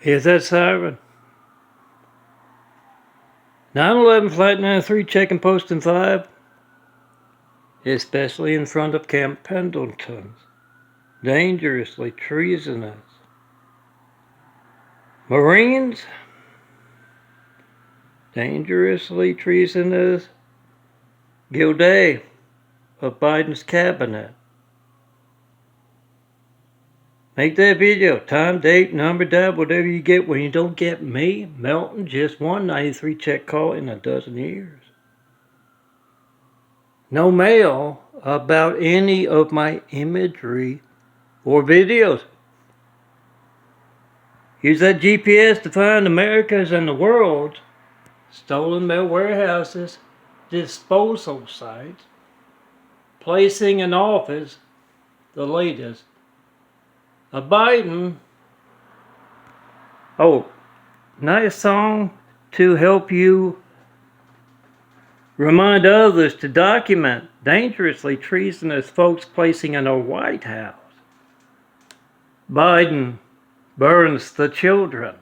Here's that siren. 911 Flight 93 checking post in 5. Especially in front of Camp Pendleton. Dangerously treasonous. Marines. Dangerously treasonous. Gilday of Biden's cabinet. Make that video. Time, date, number, dial, whatever you get when you don't get me. Melton, just one 93 check call in a dozen years. No mail about any of my imagery or videos. Use that GPS to find America's and the world's stolen mail warehouses, disposal sites, placing in office the latest. A Biden. Oh, nice song to help you remind others to document dangerously treasonous folks placing in our White House. Biden burns the children.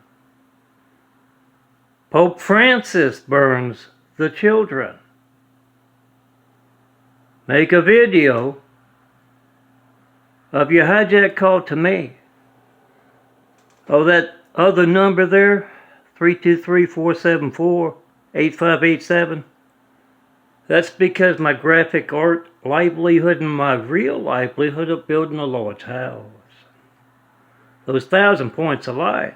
Pope Francis burns the children. Make a video of your hijack call to me. Oh, that other number there, 323-474-8587. That's because my graphic art livelihood and my real livelihood of building the Lord's house. Those 1,000 points of light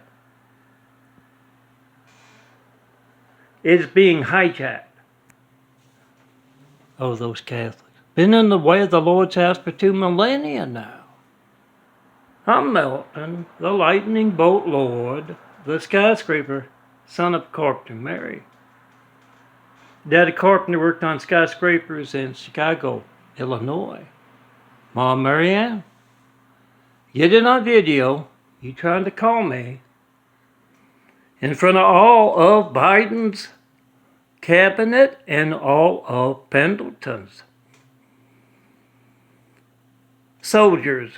is being hijacked. Oh, those Catholics. Been in the way of the Lord's house for 2 millennia now. I'm Melton, the lightning bolt lord, the skyscraper, son of Carpenter Mary. Daddy Carpenter worked on skyscrapers in Chicago, Illinois. Mom Marianne, get it on video. You trying to call me in front of all of Biden's cabinet and all of Pendleton's soldiers.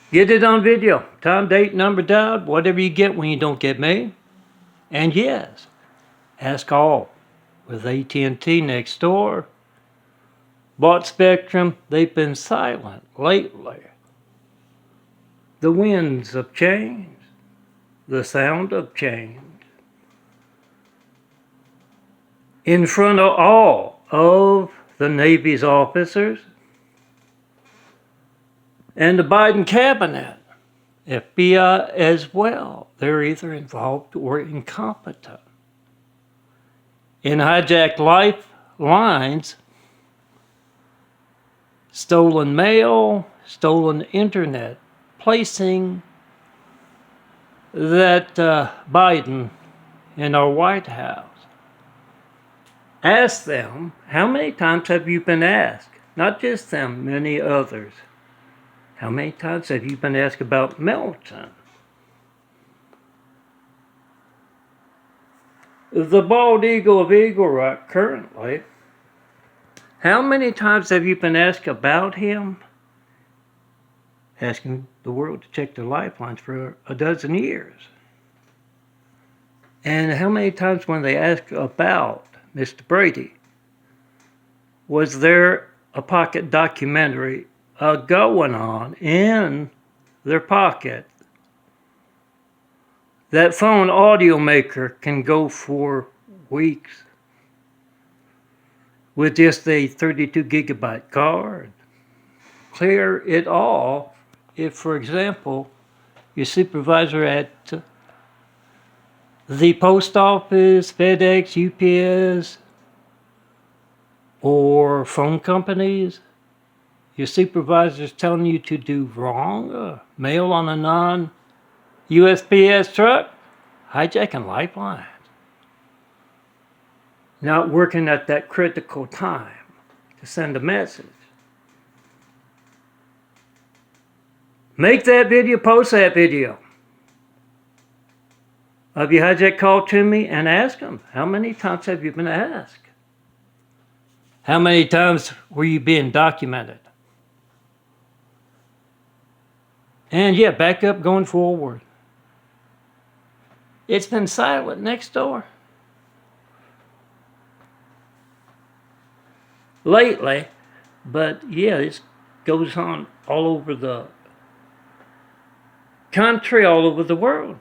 Get it on video. Time, date, number, dialed, whatever you get when you don't get me. And yes, ask all. With AT&T next door, bought Spectrum, they've been silent lately. The winds of change, the sound of change. In front of all of the Navy's officers and the Biden cabinet, FBI as well. They're either involved or incompetent. In hijacked lifelines, stolen mail, stolen internet, placing that Biden in our White House. Ask them, how many times have you been asked? Not just them, many others. How many times have you been asked about Melton? The bald eagle of Eagle Rock currently. How many times have you been asked about him? Asking the world to check their lifelines for a dozen years. And how many times when they ask about Mr. Brady, was there a pocket documentary going on in their pocket? That phone audio maker can go for weeks with just a 32 gigabyte card. Clear it all if, for example, your supervisor at the post office, FedEx, UPS, or phone companies, your supervisor's telling you to do wrong, mail on a non-USPS truck, hijacking lifelines. Not working at that critical time to send a message. Make that video, post that video of your hijack call to me and ask them, how many times have you been asked? How many times were you being documented? And yeah, back up going forward. It's been silent next door. Lately, but yeah, it goes on all over the country, all over the world.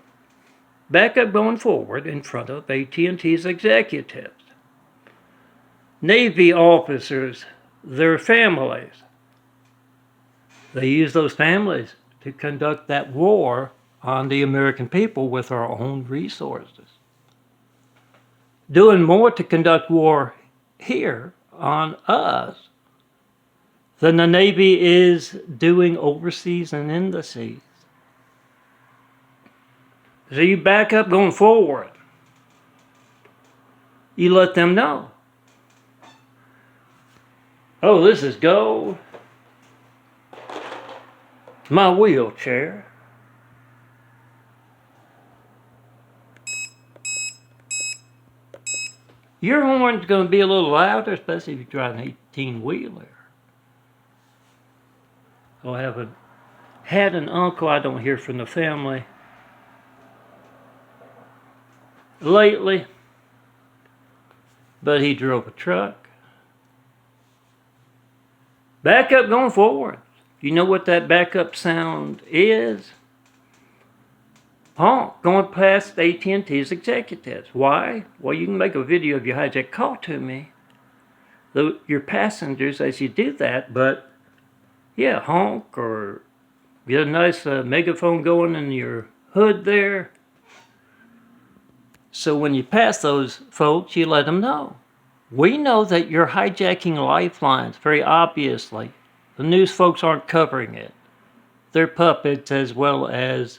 Back up going forward in front of AT&T's executives. Navy officers, their families. They use those families to conduct that war on the American people with our own resources. Doing more to conduct war here on us than the Navy is doing overseas and in the seas. So you back up going forward. You let them know. Oh, this is gold. My wheelchair. Your horn's going to be a little louder, especially if you drive an 18-wheeler. I had an uncle I don't hear from the family lately, but he drove a truck. Back up going forward. You know what that backup sound is? Honk, going past AT&T's executives. Why? Well, you can make a video of your hijack call to me, your passengers, as you do that, but yeah, honk or get a nice megaphone going in your hood there. So when you pass those folks, you let them know. We know that you're hijacking lifelines, very obviously. The news folks aren't covering it. They're puppets as well as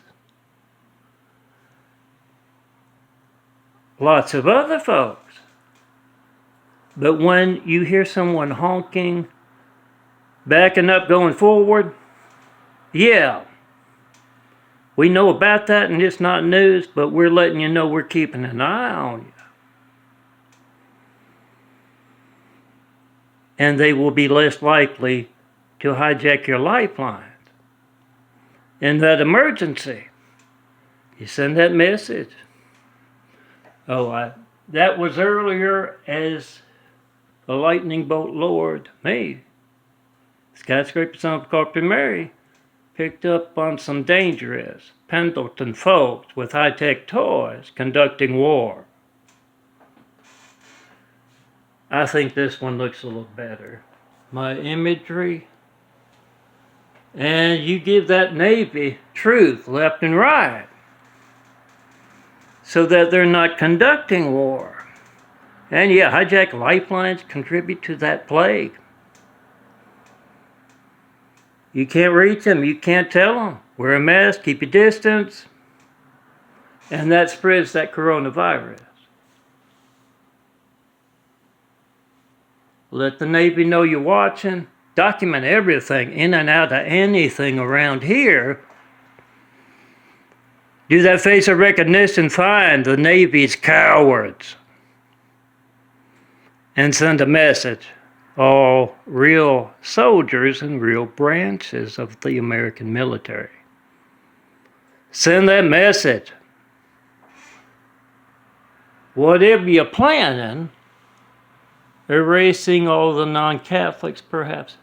lots of other folks. But when you hear someone honking, backing up, going forward, yeah, we know about that and it's not news, but we're letting you know we're keeping an eye on you. And they will be less likely to hijack your lifelines. In that emergency, you send that message. That was earlier as the lightning bolt lowered me. Skyscraper son of Corporate Mary picked up on some dangerous Pendleton folks with high-tech toys conducting war. I think this one looks a little better. My imagery. And you give that Navy truth left and right so that they're not conducting war. And yeah, hijack lifelines contribute to that plague. You can't reach them. You can't tell them. Wear a mask, keep your distance. And that spreads that coronavirus. Let the Navy know you're watching. Document everything in and out of anything around here. Do that face of recognition, find the Navy's cowards. And send a message. All real soldiers and real branches of the American military. Send that message. Whatever you're planning, erasing all the non-Catholics perhaps.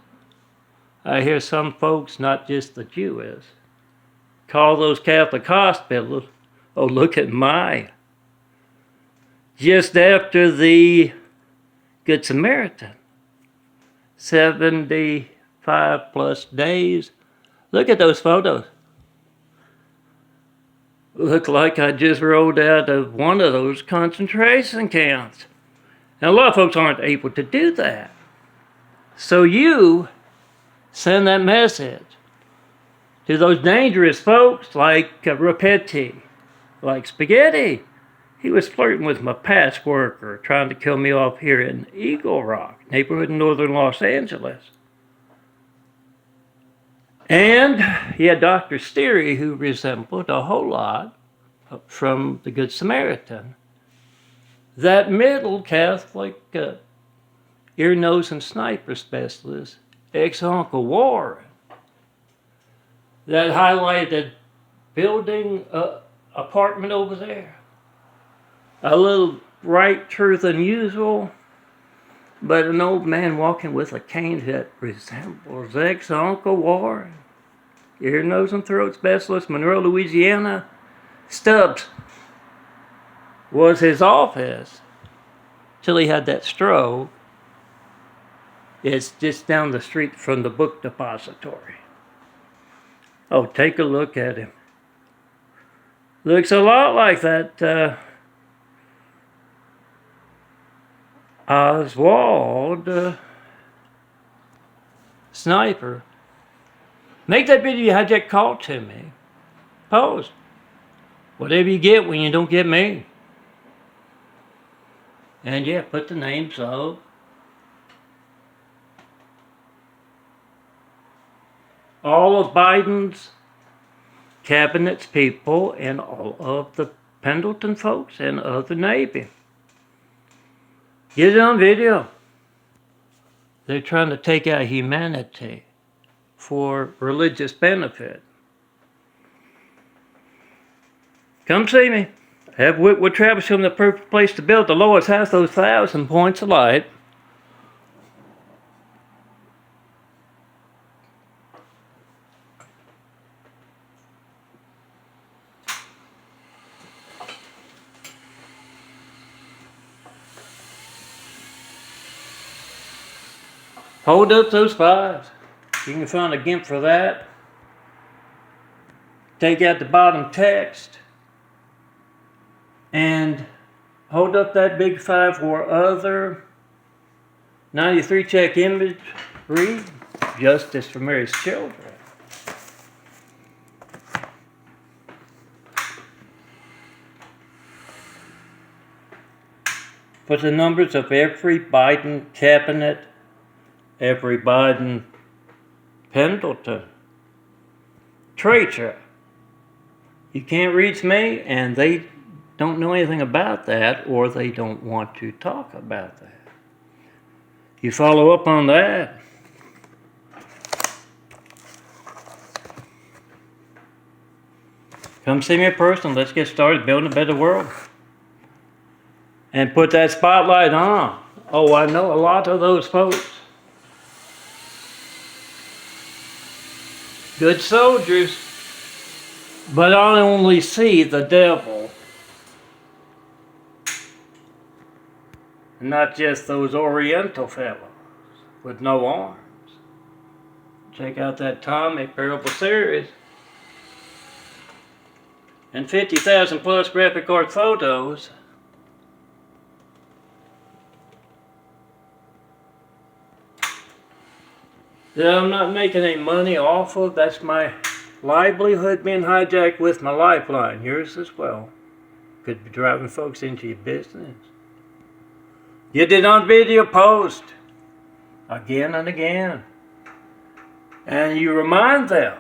I hear some folks, not just the Jews, call those Catholic hospitals, oh, look at my. Just after the Good Samaritan, 75 plus days. Look at those photos. Look like I just rolled out of one of those concentration camps. And a lot of folks aren't able to do that. So you send that message to those dangerous folks like Rapetti, like Spaghetti. He was flirting with my past worker, trying to kill me off here in Eagle Rock, neighborhood in northern Los Angeles. And he had Dr. Steary, who resembled a whole lot from the Good Samaritan. That middle Catholic ear, nose, and sniper specialist, ex-Uncle Warren. that highlighted building apartment over there. A little right truth unusual, but an old man walking with a cane that resembles ex-Uncle Warren. Ear, nose, and throat specialist, Monroe, Louisiana. Stubbs was his office till he had that stroke. It's just down the street from the book depository. Oh, take a look at him. Looks a lot like that Oswald sniper. Make that video, hijack call to me. Post. Whatever you get when you don't get me. And yeah, put the names of all of Biden's cabinet's people and all of the Pendleton folks and of the Navy. Get it on video. They're trying to take out humanity for religious benefit. Come see me. Have Whitwood Travis show them the perfect place to build the lowest house, those 1,000 points of light. Hold up those fives. You can find a GIMP for that. Take out the bottom text. And hold up that big 5 for other 93 check image. Read Justice for Mary's Children. Put the numbers of every Biden cabinet, every Biden Pendleton. Traitor. You can't reach me, and they don't know anything about that, or they don't want to talk about that. You follow up on that. Come see me in person. Let's get started building a better world. And put that spotlight on. Oh, I know a lot of those folks. Good soldiers. But I only see the devil. Not just those Oriental fellows with no arms. Check out that Tommy Parable series. And 50,000 plus graphic art photos. That I'm not making any money off of. That's my livelihood being hijacked with my lifeline. Yours as well. Could be driving folks into your business. Get it on video, post. Again and again. And you remind them.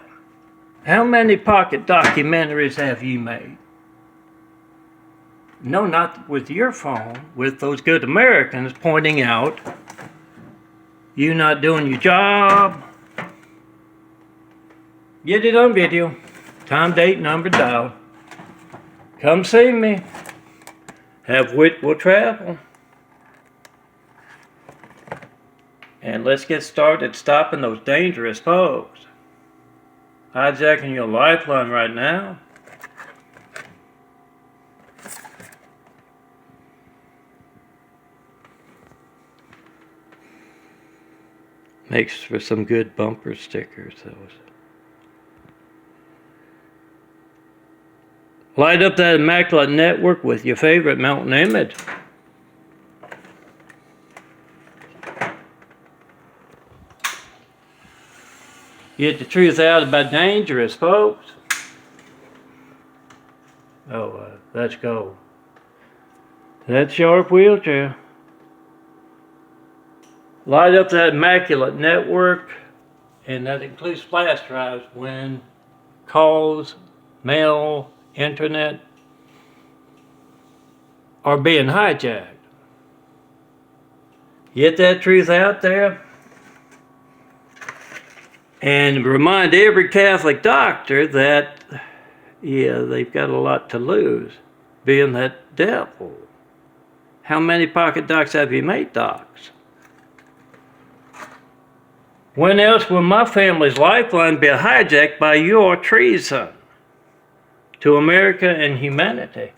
How many pocket documentaries have you made? No, not with your phone. With those good Americans pointing out you not doing your job. Get it on video. Time, date, number, dial. Come see me. Have wit will travel. And let's get started stopping those dangerous folks. Hijacking your lifeline right now. Makes for some good bumper stickers, those. Light up that immaculate network with your favorite mountain image. Get the truth out about dangerous folks. Oh, let's go. That sharp wheelchair. Light up that immaculate network, and that includes flash drives when calls, mail, internet are being hijacked. Get that truth out there. And remind every Catholic doctor that, yeah, they've got a lot to lose, being that devil. How many pocket docs have you made, docs? When else will my family's lifeline be hijacked by your treason to America and humanity?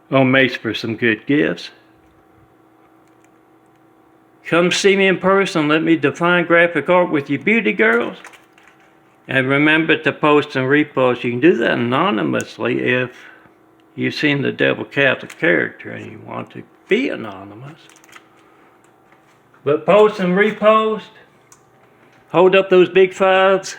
Oh, makes for some good gifts. Come see me in person. Let me define graphic art with you beauty girls. And remember to post and repost. You can do that anonymously if you've seen the Devil Catholic character and you want to be anonymous. But post and repost. Hold up those big fives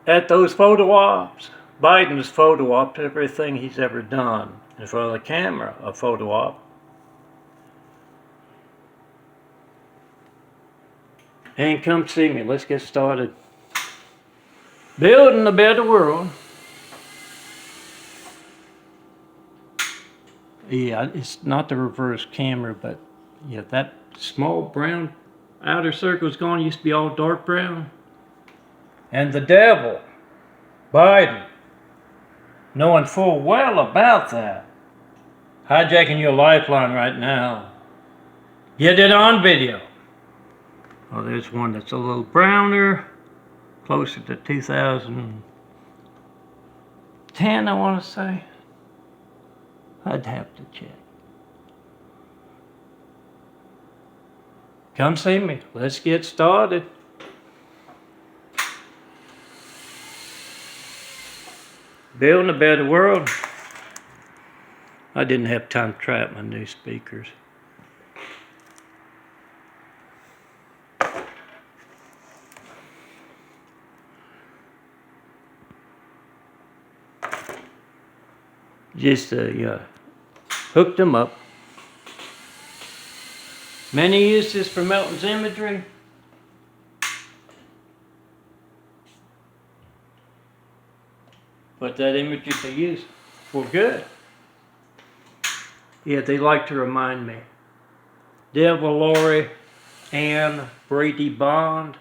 at those photo ops. Biden's photo op, everything he's ever done in front of the camera, a photo op. And come see me. Let's get started. Building a better world. Yeah, it's not the reverse camera, but yeah, that small brown outer circle is gone. It used to be all dark brown. And the devil, Biden, knowing full well about that, hijacking your lifeline right now. Get it on video. Oh, there's one that's a little browner, closer to 2010, I want to say. I'd have to check. Come see me. Let's get started. Building a better world. I didn't have time to try out my new speakers. Just hooked them up. Many use this for Melton's imagery. But that imagery they use for good. Yeah, they like to remind me. Devil Lori Ann Brady Bond,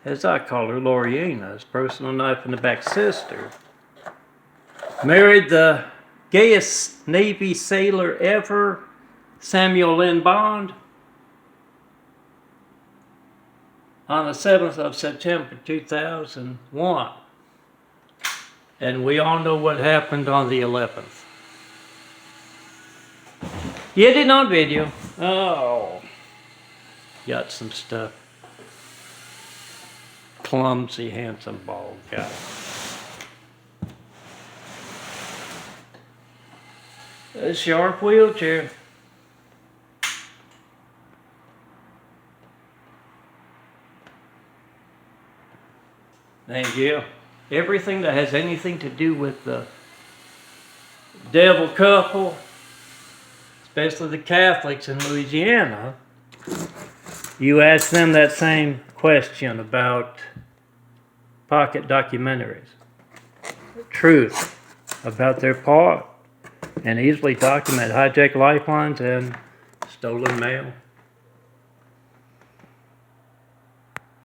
as I call her, Loriana's personal knife in the back sister, married the gayest Navy sailor ever, Samuel Lynn Bond, on the 7th of September 2001. And we all know what happened on the 11th. Get it on video. Oh, got some stuff. Clumsy, handsome, bald guy. A sharp wheelchair. Thank you. Everything that has anything to do with the devil couple, especially the Catholics in Louisiana, you ask them that same question about pocket documentaries. Truth about their part, and easily document hijacked lifelines and stolen mail.